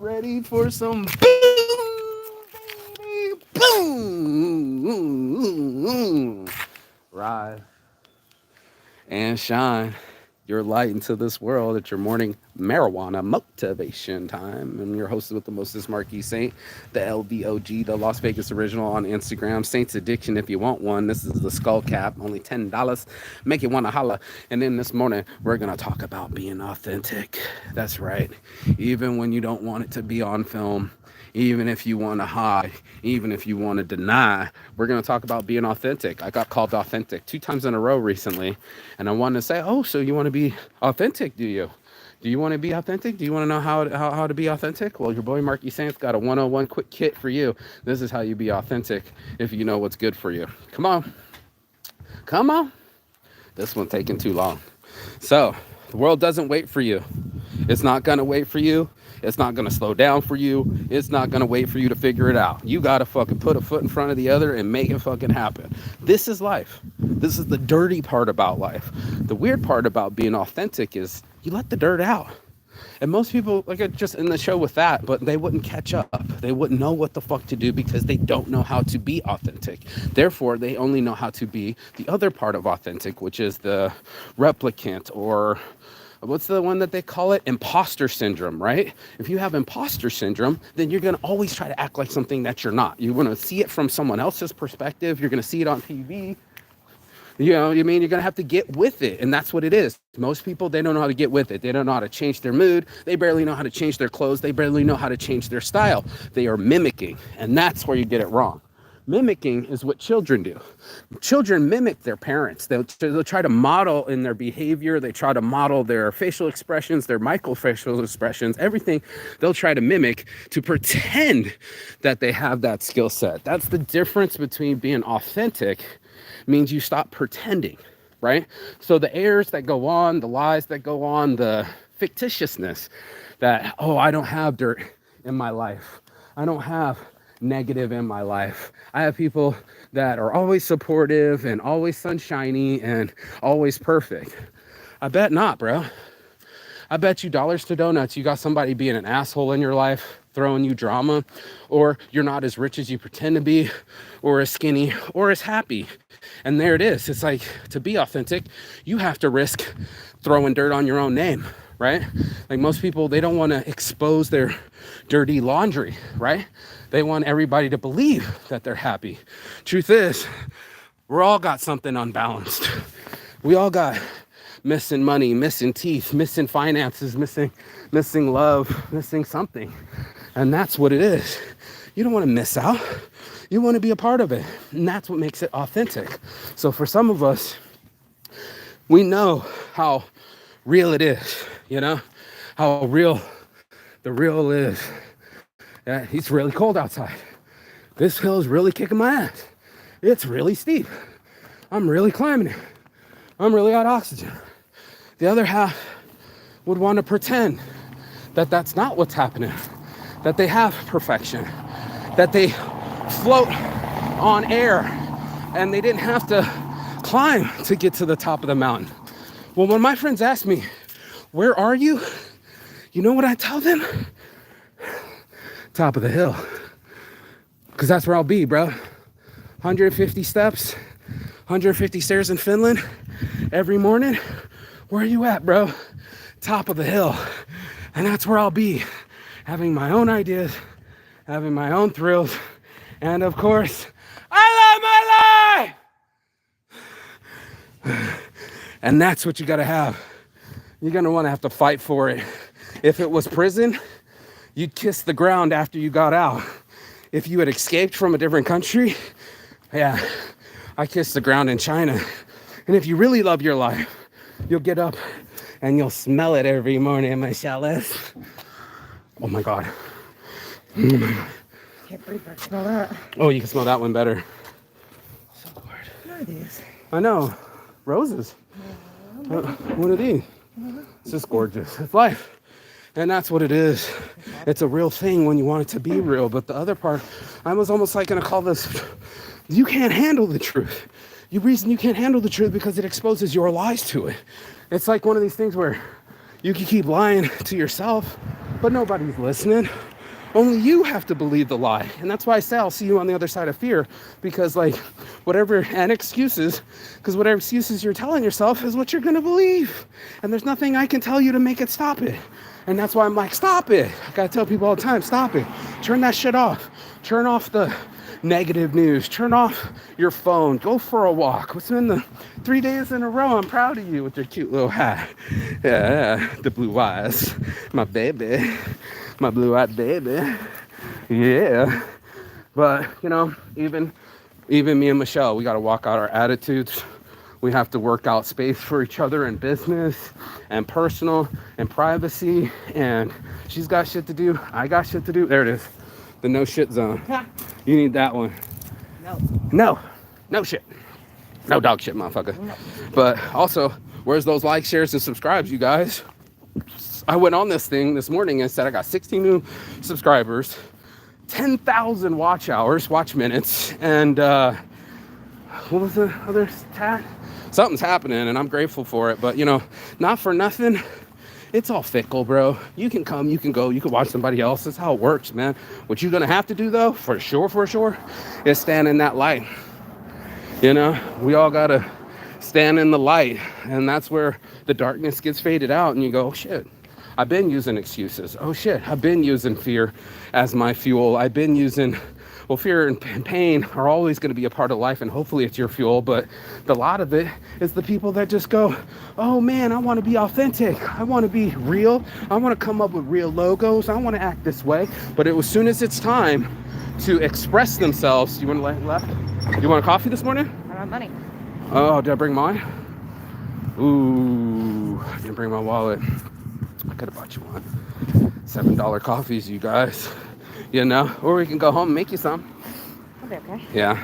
Ready for some boom, baby, boom. Rise and shine your light into this world at your morning marijuana motivation time. I'm your host with the mostest, Marquis Saint, the LVOG, the Las Vegas original on Instagram. Saints Addiction if you want one. This is the skull cap, only $10. Make it want to holla. And then this morning, we're going to talk about being authentic. That's right. Even when you don't want it to be on film, even if you want to hide, even if you want to deny, we're going to talk about being authentic. I got called authentic 2 times in a row recently, and I wanted to say, oh, so you want to be authentic, do you? Do you want to be authentic? Do you want to know how to be authentic? Well, your boy Marky Saint's got a 101 quick kit for you. This is how you be authentic if you know what's good for you. Come on. Come on. This one's taking too long. So, the world doesn't wait for you. It's not going to wait for you. It's not going to slow down for you. It's not going to wait for you to figure it out. You got to fucking put a foot in front of the other and make it fucking happen. This is life. This is the dirty part about life. The weird part about being authentic is you let the dirt out. And most people, like, are just in the show with that, but they wouldn't catch up. They wouldn't know what the fuck to do because they don't know how to be authentic. Therefore, they only know how to be the other part of authentic, which is the replicant, or what's the one that they call it? Imposter syndrome, right? If you have imposter syndrome, then you're going to always try to act like something that you're not. You want to see it from someone else's perspective. You're going to see it on TV. You know what I mean? You're going to have to get with it. And that's what it is. Most people, they don't know how to get with it. They don't know how to change their mood. They barely know how to change their clothes. They barely know how to change their style. They are mimicking. And that's where you get it wrong. Mimicking is what children do. Children mimic their parents. They'll try to model in their behavior. They try to model their facial expressions, their microfacial expressions, everything they'll try to mimic to pretend that they have that skill set. That's the difference between being authentic. Means you stop pretending, right? So the airs that go on, the lies that go on, the fictitiousness that, oh, I don't have dirt in my life. I don't have negative in my life. I have people that are always supportive and always sunshiny and always perfect. I bet not, bro. I bet you dollars to donuts you got somebody being an asshole in your life, throwing you drama, or you're not as rich as you pretend to be, or as skinny, or as happy. And there it is. It's like, to be authentic, you have to risk throwing dirt on your own name, right? Like, most people, they don't want to expose their dirty laundry, right? They want everybody to believe that they're happy. Truth is, we're all got something unbalanced. We all got missing money, missing teeth, missing finances, missing love, missing something. And that's what it is. You don't want to miss out. You want to be a part of it. And that's what makes it authentic. So for some of us, we know how real it is, you know, how real the real is. Yeah, it's really cold outside. This hill is really kicking my ass. It's really steep. I'm really climbing it. I'm really out of oxygen. The other half would want to pretend that that's not what's happening, that they have perfection, that they float on air and they didn't have to climb to get to the top of the mountain. Well, when my friends ask me, where are you? You know what I tell them? Top of the hill. Because that's where I'll be, bro. 150 steps, 150 stairs in Finland every morning. Where are you at, bro? Top of the hill. And that's where I'll be, having my own ideas, having my own thrills, and of course, I love my life! And that's what you gotta have. You're gonna wanna have to fight for it. If it was prison, you'd kiss the ground after you got out. If you had escaped from a different country, yeah, I kissed the ground in China. And if you really love your life, you'll get up and you'll smell it every morning, my Chalice. Oh my God. Can't believe I smell that. Oh, you can smell that one better. So bored. What are these? I know. Roses. What are these? It's just gorgeous. It's life. And that's what it is. It's a real thing when you want it to be real. But the other part, I was almost like going to call this, you can't handle the truth. The reason you can't handle the truth because it exposes your lies to it. It's like one of these things where you can keep lying to yourself, but nobody's listening. Only you have to believe the lie. And that's why I say I'll see you on the other side of fear. Because like whatever, and excuses, because whatever excuses you're telling yourself is what you're going to believe. And there's nothing I can tell you to make it stop it. And that's why I'm like, stop it. I got to tell people all the time, stop it. Turn that shit off. Turn off the negative news. Turn off your phone. Go for a walk. What's been the 3 days in a row? I'm proud of you with your cute little hat. Yeah, the blue eyes. My baby. My blue-eyed baby. Yeah. But, you know, even me and Michelle, we got to walk out our attitudes. We have to work out space for each other in business and personal and privacy. And she's got shit to do. I got shit to do. There it is. The no shit zone. You need that one. No shit. No dog shit, motherfucker. No. But also, where's those likes, shares, and subscribes, you guys? I went on this thing this morning and said I got 16 new subscribers, 10,000 watch minutes, and what was the other stat? Something's happening, and I'm grateful for it. But, you know, not for nothing. It's all fickle, bro. You can come, you can go, you can watch somebody else. That's how it works, man. What you're going to have to do, though, for sure, is stand in that light. You know, we all got to stand in the light. And that's where the darkness gets faded out. And you go, oh, shit, I've been using excuses. Oh, shit, I've been using fear as my fuel. I've been using... Well, fear and pain are always going to be a part of life, and hopefully it's your fuel, but a lot of it is the people that just go, oh man, I want to be authentic. I want to be real. I want to come up with real logos. I want to act this way. But as soon as it's time to express themselves, do you want to left? You want a coffee this morning? I want money. Oh, did I bring mine? Ooh, I didn't bring my wallet. I could have bought you one. $7 coffees, you guys. You know, or we can go home and make you some. I'll be okay. Yeah,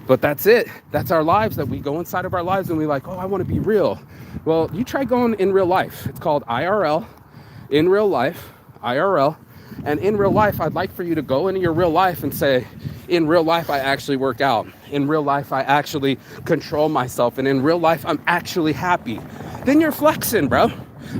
but that's it. That's our lives, that we go inside of our lives and we like, oh, I want to be real. Well, you try going in real life. It's called IRL, in real life, IRL. And in real life, I'd like for you to go into your real life and say, in real life, I actually work out. In real life, I actually control myself. And in real life, I'm actually happy. Then you're flexing, bro.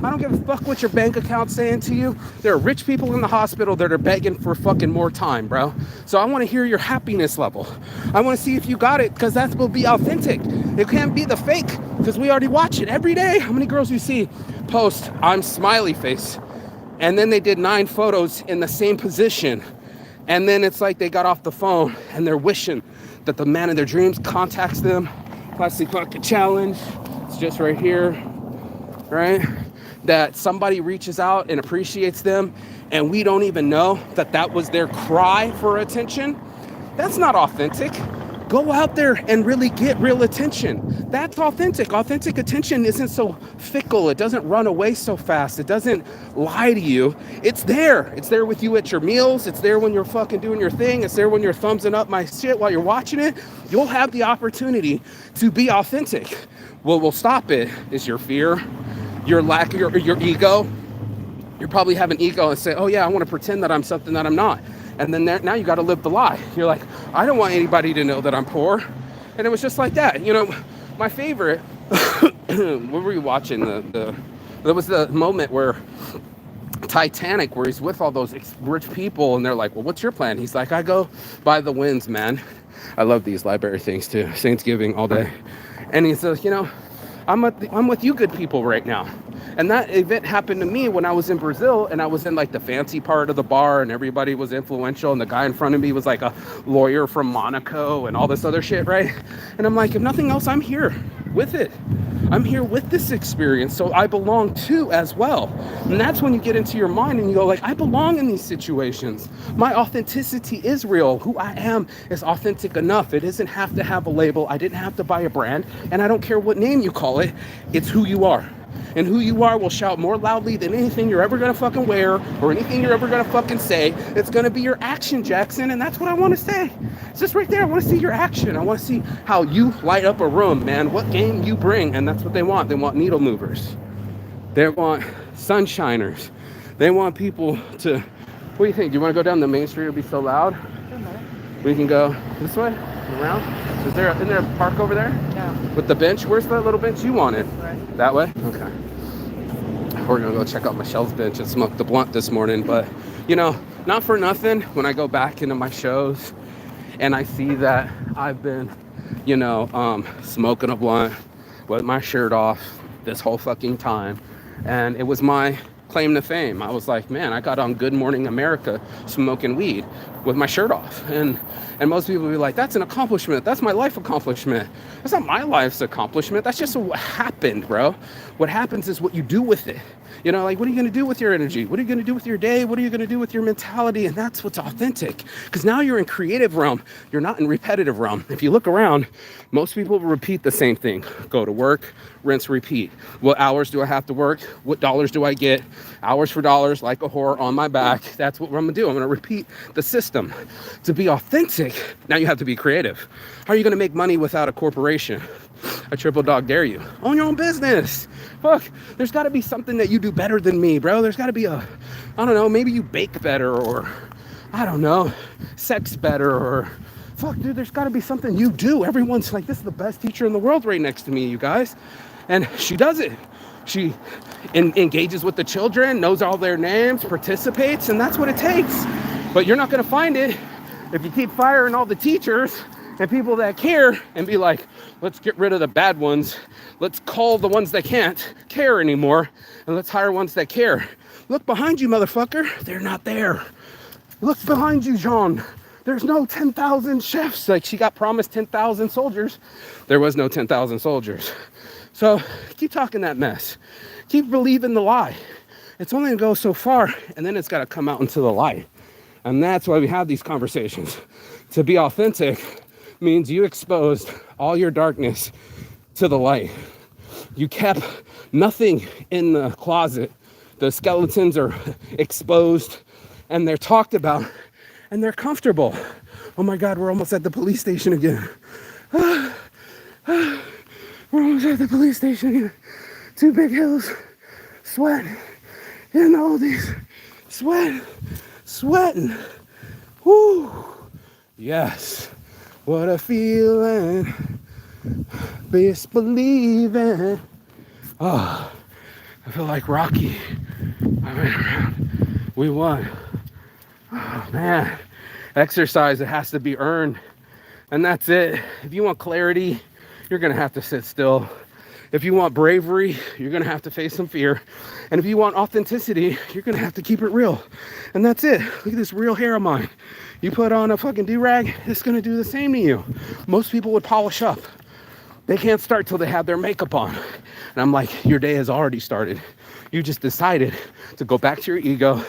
I don't give a fuck what your bank account's saying to you. There are rich people in the hospital that are begging for fucking more time, bro. So I want to hear your happiness level. I want to see if you got it, because that will be authentic. It can't be the fake, because we already watch it every day. How many girls you see post, I'm smiley face, and then they did 9 photos in the same position, and then it's like they got off the phone and they're wishing that the man of their dreams contacts them. Plastic Bucket Challenge. It's just right here, right? That somebody reaches out and appreciates them, and we don't even know that that was their cry for attention. That's not authentic. Go out there and really get real attention. That's authentic. Authentic attention isn't so fickle. It doesn't run away so fast. It doesn't lie to you. It's there. It's there with you at your meals. It's there when you're fucking doing your thing. It's there when you're thumbsing up my shit while you're watching it. You'll have the opportunity to be authentic. What will stop it is your fear, your lack of your ego. You probably have an ego and say, oh yeah, I want to pretend that I'm something that I'm not. And then now you got to live the lie. You're like, I don't want anybody to know that I'm poor. And it was just like that. You know, my favorite, what were you watching? There was the moment where Titanic, where he's with all those rich people and they're like, well, what's your plan? He's like, I go by the winds, man. I love these library things too. Thanksgiving all day. And he says, you know, I'm with you good people right now. And that event happened to me when I was in Brazil, and I was in like the fancy part of the bar and everybody was influential, and the guy in front of me was like a lawyer from Monaco and all this other shit, right? And I'm like, if nothing else, I'm here with it. I'm here with this experience, so I belong too as well. And that's when you get into your mind and you go like, I belong in these situations. My authenticity is real. Who I am is authentic enough. It doesn't have to have a label. I didn't have to buy a brand, and I don't care what name you call it. It's who you are. And who you are will shout more loudly than anything you're ever going to fucking wear or anything you're ever going to fucking say. It's going to be your action, Jackson, and that's what I want to say. It's just right there. I want to see your action. I want to see how you light up a room, man, what game you bring, and that's what they want. They want needle movers. They want sunshiners. They want people to... What do you think? Do you want to go down the main street? It'll be so loud. We can go this way, around. Isn't there a park over there? No. With the bench? Where's that little bench you wanted? This way. That way? Okay. We're gonna go check out Michelle's bench and smoke the blunt this morning. But, you know, not for nothing, when I go back into my shows and I see that I've been, smoking a blunt with my shirt off this whole fucking time. And it was my claim to fame. I was like, man, I got on Good Morning America smoking weed with my shirt off. And most people will be like, that's an accomplishment. That's my life accomplishment. That's not my life's accomplishment. That's just what happened, bro. What happens is what you do with it. Like, what are you going to do with your energy? What are you going to do with your day? What are you going to do with your mentality? And that's what's authentic. Because now you're in creative realm. You're not in repetitive realm. If you look around, most people repeat the same thing. Go to work, rinse, repeat. What hours do I have to work? What dollars do I get? Hours for dollars, like a whore on my back. That's what I'm going to do. I'm going to repeat the system. To be authentic, now you have to be creative. How are you going to make money without a corporation? I triple dog dare you. Own your own business. Fuck, there's got to be something that you do better than me, bro. There's got to be I don't know, maybe you bake better, or I don't know, sex better, or fuck, dude, there's got to be something you do. Everyone's like, this is the best teacher in the world right next to me, you guys. And she does it. She engages with the children, knows all their names, participates, and that's what it takes. But you're not going to find it if you keep firing all the teachers and people that care and be like, let's get rid of the bad ones. Let's call the ones that can't care anymore, and let's hire ones that care. Look behind you, motherfucker. They're not there. Look behind you, Jean. There's no 10,000 chefs. Like, she got promised 10,000 soldiers. There was no 10,000 soldiers. So keep talking that mess. Keep believing the lie. It's only gonna go so far, and then it's gotta come out into the light. And that's why we have these conversations. To be authentic means you exposed all your darkness to the light. You kept nothing in the closet. The skeletons are exposed and they're talked about and they're comfortable. Oh my God, we're almost at the police station again. We're almost at the police station again. 2 big hills, sweat, and all these sweating. Whoo, yes. What a feeling, best believing. Oh, I feel like Rocky. I ran around. We won. Oh, man. Exercise, it has to be earned. And that's it. If you want clarity, you're going to have to sit still. If you want bravery, you're going to have to face some fear. And if you want authenticity, you're going to have to keep it real. And that's it. Look at this real hair of mine. You put on a fucking do-rag, it's going to do the same to you. Most people would polish up. They can't start till they have their makeup on. And I'm like, your day has already started. You just decided to go back to your ego,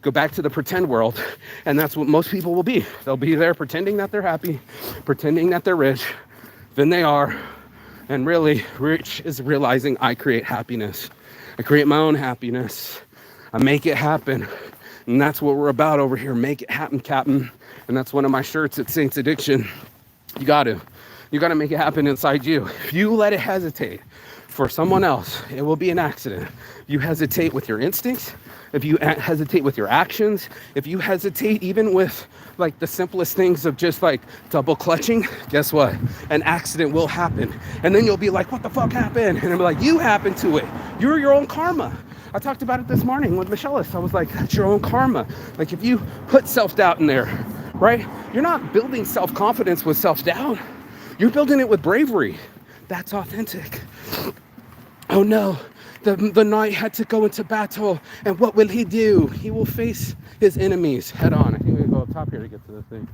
go back to the pretend world. And that's what most people will be. They'll be there pretending that they're happy, pretending that they're rich. Then they are. And really, rich is realizing I create happiness. I create my own happiness. I make it happen. And that's what we're about over here. Make it happen, Captain. And that's one of my shirts at Saints Addiction. You got to make it happen inside you. If you let it hesitate for someone else, it will be an accident. You hesitate with your instincts. If you hesitate with your actions, if you hesitate even with like the simplest things of just like double clutching, guess what? An accident will happen. And then you'll be like, what the fuck happened? And I'm like, you happened to it. You're your own karma. I talked about it this morning with Michelle. I was like, that's your own karma. Like if you put self-doubt in there, right? You're not building self-confidence with self-doubt. You're building it with bravery. That's authentic. Oh no, the knight had to go into battle, and what will he do? He will face his enemies head on. I think we go up top here to get to the thing.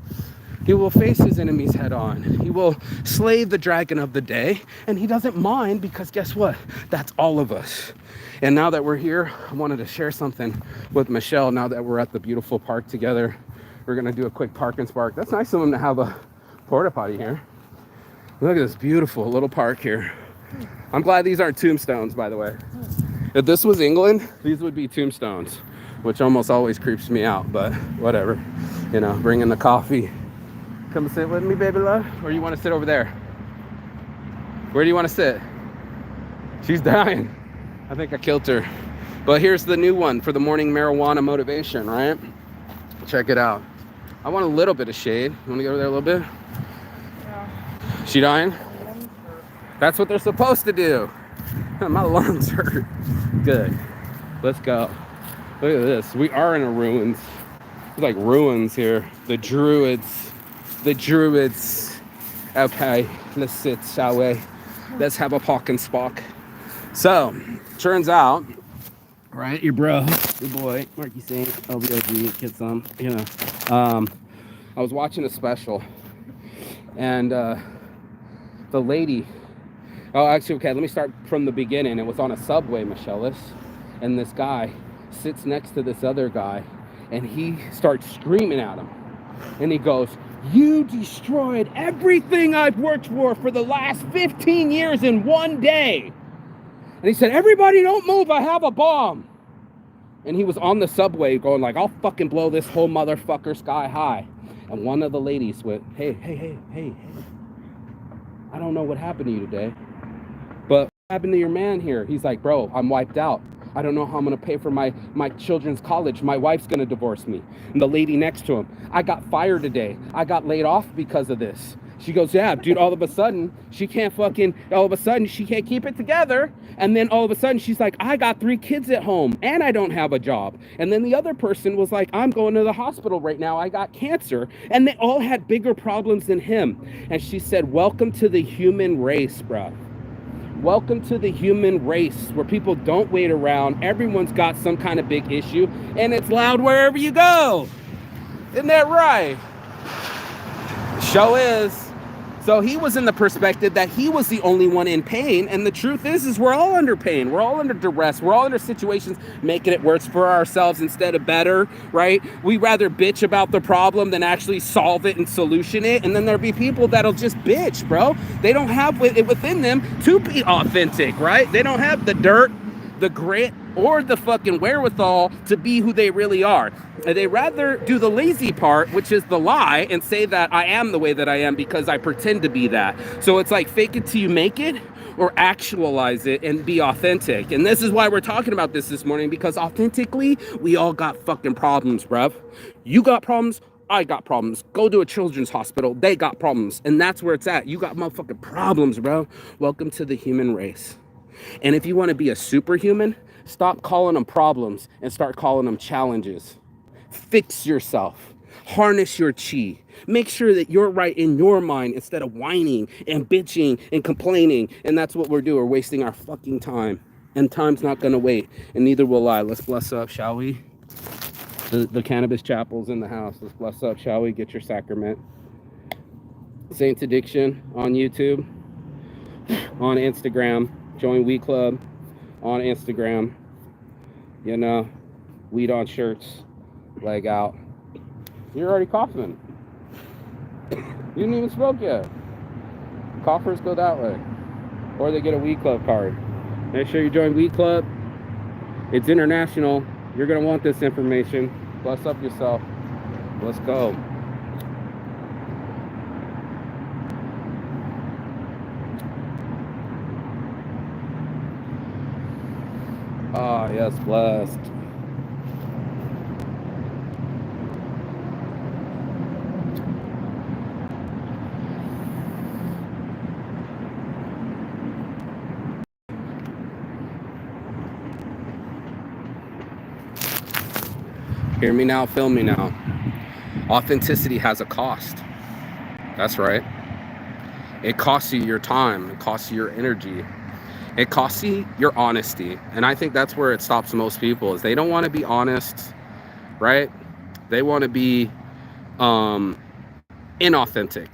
He will face his enemies head on. He will slay the dragon of the day, and he doesn't mind because guess what? That's all of us. And now that we're here, I wanted to share something with Michelle. Now that we're at the beautiful park together, we're gonna do a quick park and spark. That's nice of them to have a porta potty here. Look at this beautiful little park here. I'm glad these aren't tombstones, by the way. If this was England, these would be tombstones, which almost always creeps me out, but whatever. You know, bring in the coffee. Come sit with me, baby love. Or you want to sit over there? Where do you want to sit? She's dying. I think I killed her. But here's the new one for the morning marijuana motivation, right? Check it out. I want a little bit of shade. You want to go over there a little bit? Yeah. She dying? That's what they're supposed to do. My lungs hurt. Good. Let's go. Look at this. We are in a ruins. like ruins here. The druids. The druids. Okay, let's sit, shall we? Let's have a pock and spock. So, turns out, right, your bro, your boy, Marky Saint, LBOG, get some, you know. I was watching a special, and the lady, oh, actually, okay, let me start from the beginning. It was on a subway, Michelis, and this guy sits next to this other guy, and he starts screaming at him. And he goes, "You destroyed everything I've worked for the last 15 years in one day." And he said, "Everybody don't move, I have a bomb." And he was on the subway going like, "I'll fucking blow this whole motherfucker sky high." And one of the ladies went, hey, I don't know what happened to you today, but what happened to your man here? He's like, "Bro, I'm wiped out. I don't know how I'm going to pay for my children's college. My wife's going to divorce me." And the lady next to him, "I got fired today. I got laid off because of this." She goes, "Yeah, dude, all of a sudden, she can't keep it together. And then all of a sudden, she's like, I got 3 kids at home and I don't have a job." And then the other person was like, "I'm going to the hospital right now. I got cancer." And they all had bigger problems than him. And she said, "Welcome to the human race, bro. Welcome to the human race where people don't wait around. Everyone's got some kind of big issue and it's loud wherever you go." Isn't that right? Show is. So he was in the perspective that he was the only one in pain. And the truth is we're all under pain. We're all under duress. We're all under situations making it worse for ourselves instead of better, right? We rather bitch about the problem than actually solve it and solution it. And then there'll be people that'll just bitch, bro. They don't have it within them to be authentic, right? They don't have the dirt, the grit, or the fucking wherewithal to be who they really are. And they rather do the lazy part, which is the lie, and say that I am the way that I am because I pretend to be that. So it's like fake it till you make it, or actualize it and be authentic. And this is why we're talking about this morning, because authentically, we all got fucking problems, bruv. You got problems, I got problems. Go to a children's hospital, they got problems. And that's where it's at. You got motherfucking problems, bro. Welcome to the human race. And if you want to be a superhuman, stop calling them problems and start calling them challenges. Fix yourself. Harness your chi. Make sure that you're right in your mind instead of whining and bitching and complaining. And that's what we're doing. We're wasting our fucking time. And time's not going to wait. And neither will I. Let's bless up, shall we? The cannabis chapel's in the house. Let's bless up, shall we? Get your sacrament. Saints Addiction on YouTube, on Instagram. Join Weed Club on Instagram. You know, weed on shirts, leg out. You're already coughing. You didn't even smoke yet. Coughers go that way. Or they get a Weed Club card. Make sure you join Weed Club. It's international. You're going to want this information. Bless up yourself. Let's go. Ah, yes, blessed. Hear me now, feel me now. Authenticity has a cost. That's right. It costs you your time. It costs you your energy. It costs you your honesty. And I think that's where it stops most people, is they don't want to be honest, right? They want to be inauthentic.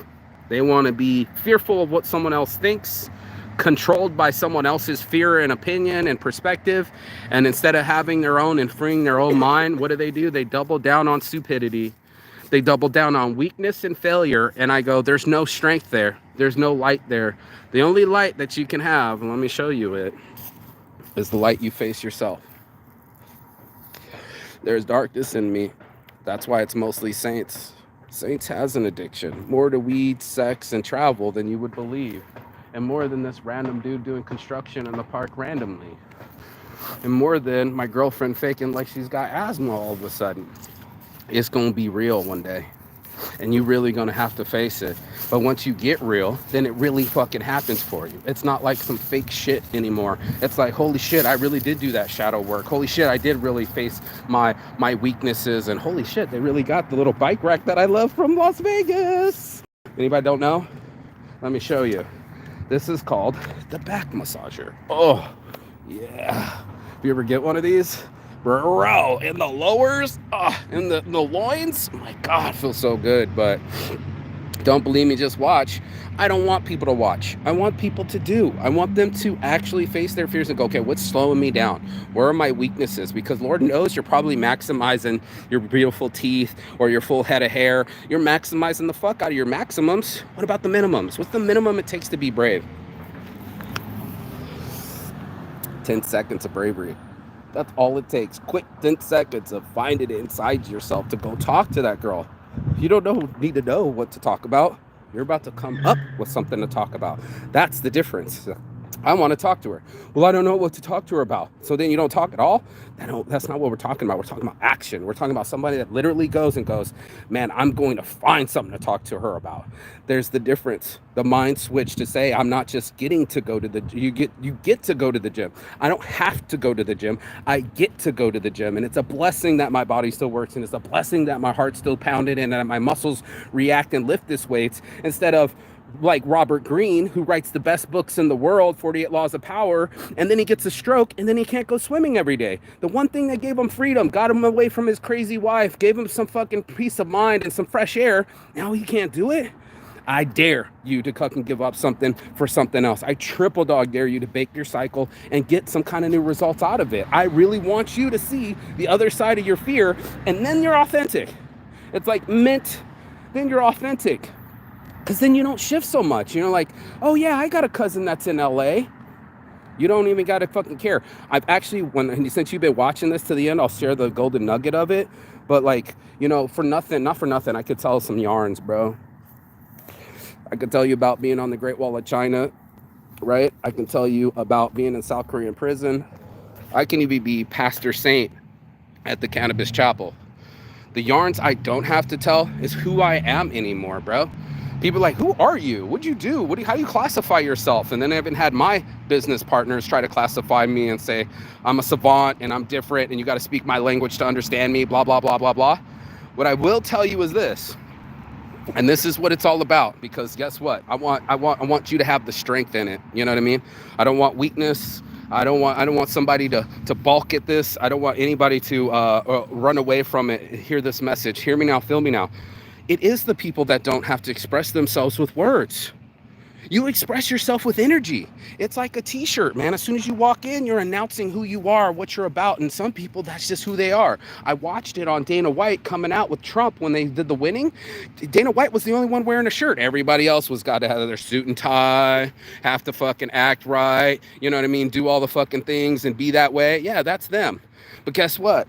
They want to be fearful of what someone else thinks, controlled by someone else's fear and opinion and perspective. And instead of having their own and freeing their own mind, what do? They double down on stupidity. They double down on weakness and failure. And I go, there's no strength there. There's no light there. The only light that you can have, and let me show you it, is the light you face yourself. There's darkness in me. That's why it's mostly saints. Saints has an addiction, more to weed, sex, and travel than you would believe. And more than this random dude doing construction in the park randomly. And more than my girlfriend faking like she's got asthma all of a sudden. It's going to be real one day. and you really gonna have to face it. But once you get real, then it really fucking happens for you. It's not like some fake shit anymore. It's like, holy shit, I really did do that shadow work. Holy shit, I did really face my weaknesses, and holy shit, they really got the little bike rack that I love from Las Vegas. Anybody don't know? Let me show you. This is called the back massager. Oh, yeah. If you ever get one of these, bro, in the lowers, in the loins, my God, feels so good. But don't believe me, just watch. I don't want people to watch. I want people to do. I want them to actually face their fears and go, okay, what's slowing me down? Where are my weaknesses? Because Lord knows you're probably maximizing your beautiful teeth or your full head of hair. You're maximizing the fuck out of your maximums. What about the minimums? What's the minimum it takes to be brave? 10 seconds of bravery. That's all it takes. Quick 10 seconds of finding it inside yourself to go talk to that girl. You don't need to know what to talk about. You're about to come up with something to talk about. That's the difference. I want to talk to her. Well, I don't know what to talk to her about. So then you don't talk at all? That's not what we're talking about. We're talking about action. We're talking about somebody that literally goes, man, I'm going to find something to talk to her about. There's the difference. The mind switch to say, I'm not just getting to go to the you get to go to the gym. I don't have to go to the gym. I get to go to the gym. And it's a blessing that my body still works, and it's a blessing that my heart's still pounded and that my muscles react and lift this weights instead of like Robert Greene, who writes the best books in the world, 48 Laws of Power, and then he gets a stroke and then he can't go swimming every day. The one thing that gave him freedom, got him away from his crazy wife, gave him some fucking peace of mind and some fresh air. Now he can't do it. I dare you to fucking give up something for something else. I triple dog dare you to bake your cycle and get some kind of new results out of it. I really want you to see the other side of your fear, and then you're authentic. It's like mint, then you're authentic. Because then you don't shift so much. Like, oh yeah, I got a cousin that's in LA. You don't even got to fucking care. I've actually, since you've been watching this to the end, I'll share the golden nugget of it. But like, not for nothing, I could tell some yarns, bro. I could tell you about being on the Great Wall of China, right? I can tell you about being in South Korean prison. I can even be Pastor Saint at the Cannabis Chapel. The yarns I don't have to tell is who I am anymore, bro. People are like, who are you? What'd you do? How do you classify yourself? And then I even had my business partners try to classify me and say, I'm a savant and I'm different and you got to speak my language to understand me, blah, blah, blah, blah, blah. What I will tell you is this, and this is what it's all about, because guess what? I want you to have the strength in it. You know what I mean? I don't want weakness. I don't want somebody to balk at this. I don't want anybody to run away from it. Hear this message. Hear me now. Feel me now. It is the people that don't have to express themselves with words. You express yourself with energy. It's like a t-shirt, man. As soon as you walk in, you're announcing who you are, what you're about. And some people, that's just who they are. I watched it on Dana White coming out with Trump when they did the winning. Dana White was the only one wearing a shirt. Everybody else was got to have their suit and tie, have to fucking act right. You know what I mean? Do all the fucking things and be that way. Yeah, that's them. But guess what?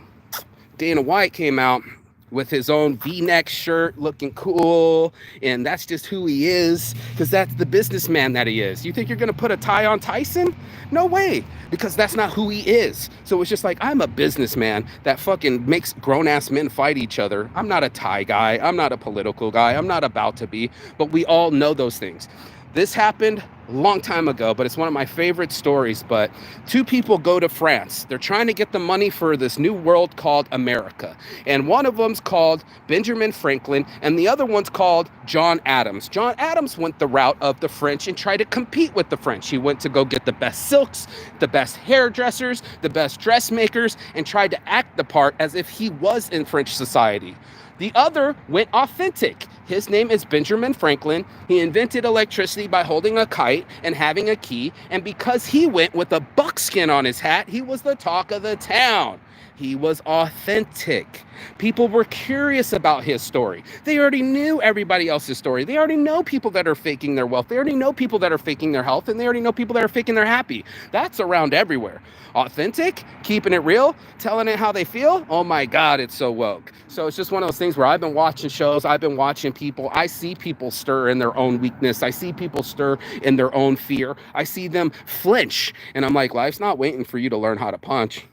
Dana White came out with his own V-neck shirt, looking cool, and that's just who he is, because that's the businessman that he is. You think you're gonna put a tie on Tyson? No way, because that's not who he is. So it's just like, I'm a businessman that fucking makes grown-ass men fight each other. I'm not a tie guy. I'm not a political guy. I'm not about to be, but we all know those things. This happened a long time ago, but it's one of my favorite stories. But two people go to France. They're trying to get the money for this new world called America. And one of them's called Benjamin Franklin, and the other one's called John Adams. John Adams went the route of the French and tried to compete with the French. He went to go get the best silks, the best hairdressers, the best dressmakers, and tried to act the part as if he was in French society. The other went authentic. His name is Benjamin Franklin. He invented electricity by holding a kite and having a key. And because he went with a buckskin on his hat, he was the talk of the town. He was authentic. People were curious about his story. They already knew everybody else's story. They already know people that are faking their wealth. They already know people that are faking their health. And they already know people that are faking their happy. That's around everywhere. Authentic, keeping it real, telling it how they feel. Oh my God, it's so woke. So it's just one of those things where I've been watching shows. I've been watching people. I see people stir in their own weakness. I see people stir in their own fear. I see them flinch. And I'm like, life's not waiting for you to learn how to punch.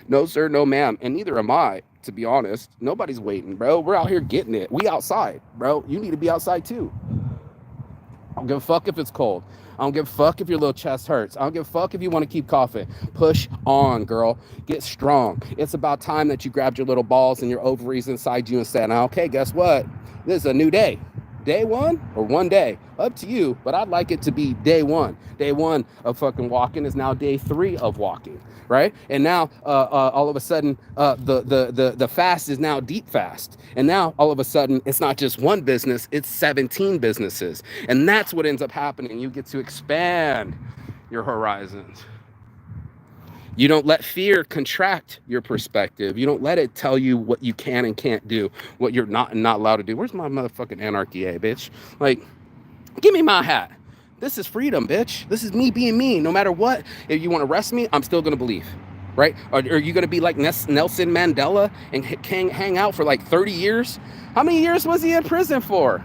No, sir, no, ma'am, and neither am I. to be honest. Nobody's waiting, bro. We're out here getting it. We outside, bro. You need to be outside too. I don't give a fuck if it's cold. I don't give a fuck if your little chest hurts. I don't give a fuck if you want to keep coughing. Push on, girl. Get strong. It's about time that you grabbed your little balls and your ovaries inside you and said, now, okay, guess what? This is a new day. Day one or one day? Up to you, but I'd like it to be day one. Day one of fucking walking is now day 3 of walking, right? And now all of a sudden the fast is now deep fast. And now all of a sudden it's not just one business, it's 17 businesses. And that's what ends up happening. You get to expand your horizons. You don't let fear contract your perspective. You don't let it tell you what you can and can't do, what you're not and not allowed to do. Where's my motherfucking anarchy, bitch? Like, give me my hat. This is freedom, bitch. This is me being me. No matter what, if you want to arrest me, I'm still going to believe, right? Are you going to be like Nelson Mandela and hang out for like 30 years? How many years was he in prison for?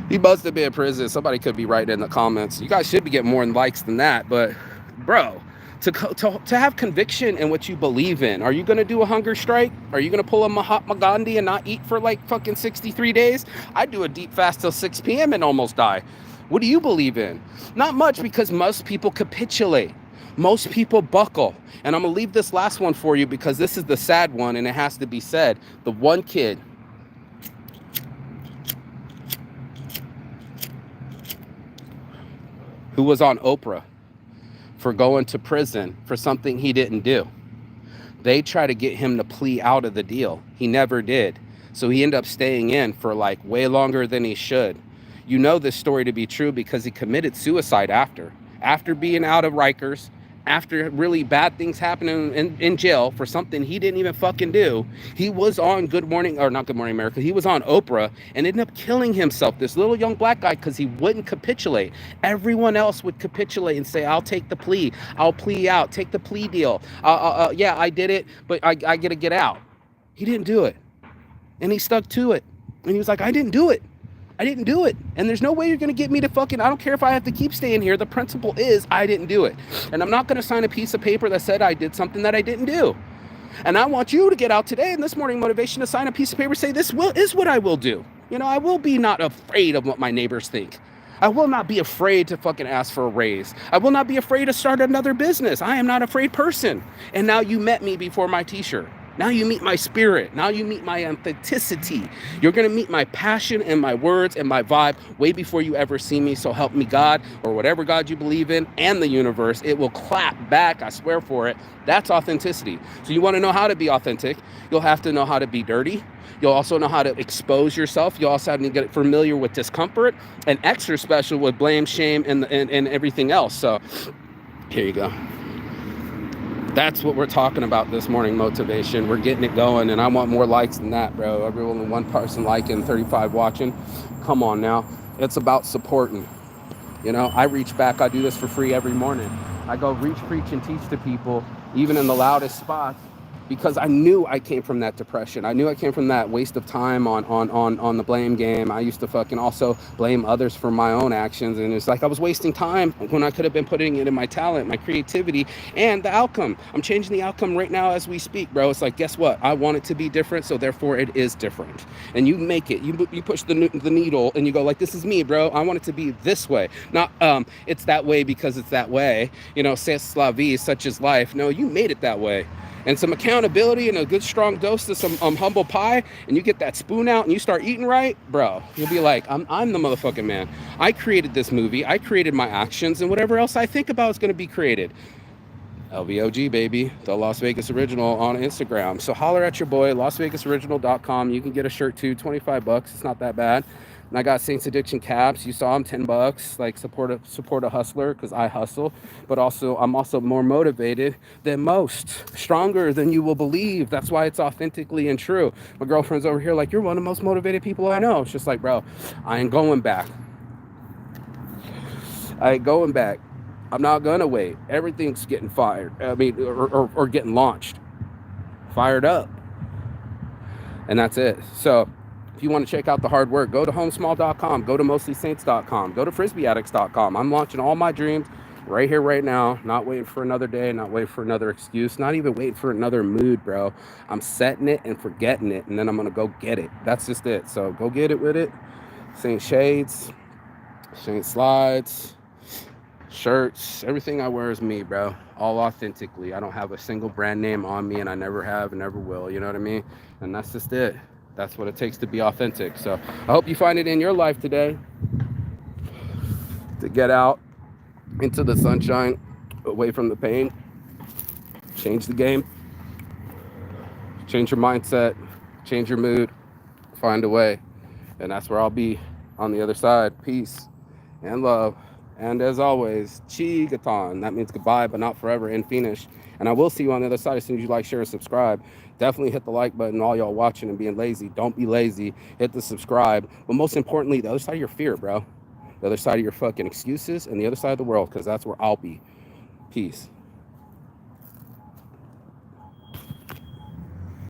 He must have been in prison. Somebody could be writing in the comments. You guys should be getting more likes than that, but bro, to have conviction in what you believe in. Are you going to do a hunger strike? Are you going to pull a Mahatma Gandhi and not eat for like fucking 63 days? I'd do a deep fast till 6 p.m. and almost die. What do you believe in? Not much, because most people capitulate. Most people buckle. And I'm going to leave this last one for you because this is the sad one and it has to be said. The one kid who was on Oprah for going to prison for something he didn't do. They try to get him to plea out of the deal. He never did. So he ended up staying in for like way longer than he should. You know this story to be true because he committed suicide after being out of Rikers, after really bad things happening in jail for something he didn't even fucking do. He was on Good Morning, or not Good Morning America, he was on Oprah and ended up killing himself, this little young black guy, because he wouldn't capitulate. Everyone else would capitulate and say, I'll take the plea, I'll plea out, take the plea deal. Yeah, I did it, but I gotta get out. He didn't do it. And he stuck to it. And he was like, I didn't do it. I didn't do it. And there's no way you're going to get me to fucking, I don't care if I have to keep staying here. The principle is I didn't do it. And I'm not going to sign a piece of paper that said I did something that I didn't do. And I want you to get out today in this morning motivation to sign a piece of paper, say this is what I will do. You know, I will be not afraid of what my neighbors think. I will not be afraid to fucking ask for a raise. I will not be afraid to start another business. I am not a afraid person. And now you met me before my t-shirt. Now you meet my spirit. Now you meet my authenticity. You're going to meet my passion and my words and my vibe way before you ever see me. So help me God, or whatever God you believe in, and the universe. It will clap back. I swear for it. That's authenticity. So you want to know how to be authentic. You'll have to know how to be dirty. You'll also know how to expose yourself. You also have to get familiar with discomfort, and extra special with blame, shame, and everything else. So here you go. That's what we're talking about this morning, motivation. We're getting it going, and I want more likes than that, bro. Everyone, one person liking, 35 watching. Come on now. It's about supporting. You know, I reach back. I do this for free every morning. I go reach, preach, and teach to people, even in the loudest spots, because I knew I came from that depression. I knew I came from that waste of time on the blame game. I used to fucking also blame others for my own actions. And it's like I was wasting time when I could have been putting it in my talent, my creativity, and the outcome. I'm changing the outcome right now as we speak, bro. It's like, guess what? I want it to be different, so therefore it is different. And you make it. You push the needle and you go like, this is me, bro. I want it to be this way. Not it's that way because it's that way. You know, c'est la vie, such is life. No, you made it that way. And some accountability and a good strong dose of some humble pie, and you get that spoon out and you start eating right, bro, you'll be like, I'm the motherfucking man. I created this movie. I created my actions, and whatever else I think about is going to be created. LVOG, baby, the Las Vegas Original on Instagram. So holler at your boy, LasVegasOriginal.com. You can get a shirt too, $25. It's not that bad. And I got Saints Addiction caps. You saw them, $10. Like support a hustler, because I hustle. But also, I'm also more motivated than most, stronger than you will believe. That's why it's authentically and true. My girlfriend's over here like, you're one of the most motivated people I know. It's just like, bro, I ain't going back. I ain't going back. I'm not gonna wait. Everything's getting fired. I mean, or getting launched, fired up, and that's it. So if you want to check out the hard work, go to homesmall.com, go to mostlysaints.com, go to frisbeeaddicts.com. I'm launching all my dreams, Right here, right now, not waiting for another day, not waiting for another excuse, not even waiting for another mood, bro. I'm setting it and forgetting it, and then I'm gonna go get it. That's just it. So go get it with it. Saint Shades, Saint Slides, shirts, everything I wear is me, bro. All authentically. I don't have a single brand name on me, and I never have and never will. You know what I mean? And that's just it. That's what it takes to be authentic. So I hope you find it in your life today to get out into the sunshine, away from the pain, change the game, change your mindset, change your mood, find a way. And that's where I'll be on the other side. Peace and love. And as always, Chigaton. That means goodbye, but not forever, and finish. And I will see you on the other side as soon as you like, share, and subscribe. Definitely hit the like button, all y'all watching and being lazy. Don't be lazy. Hit the subscribe. But most importantly, the other side of your fear, bro. The other side of your fucking excuses and the other side of the world, because that's where I'll be. Peace.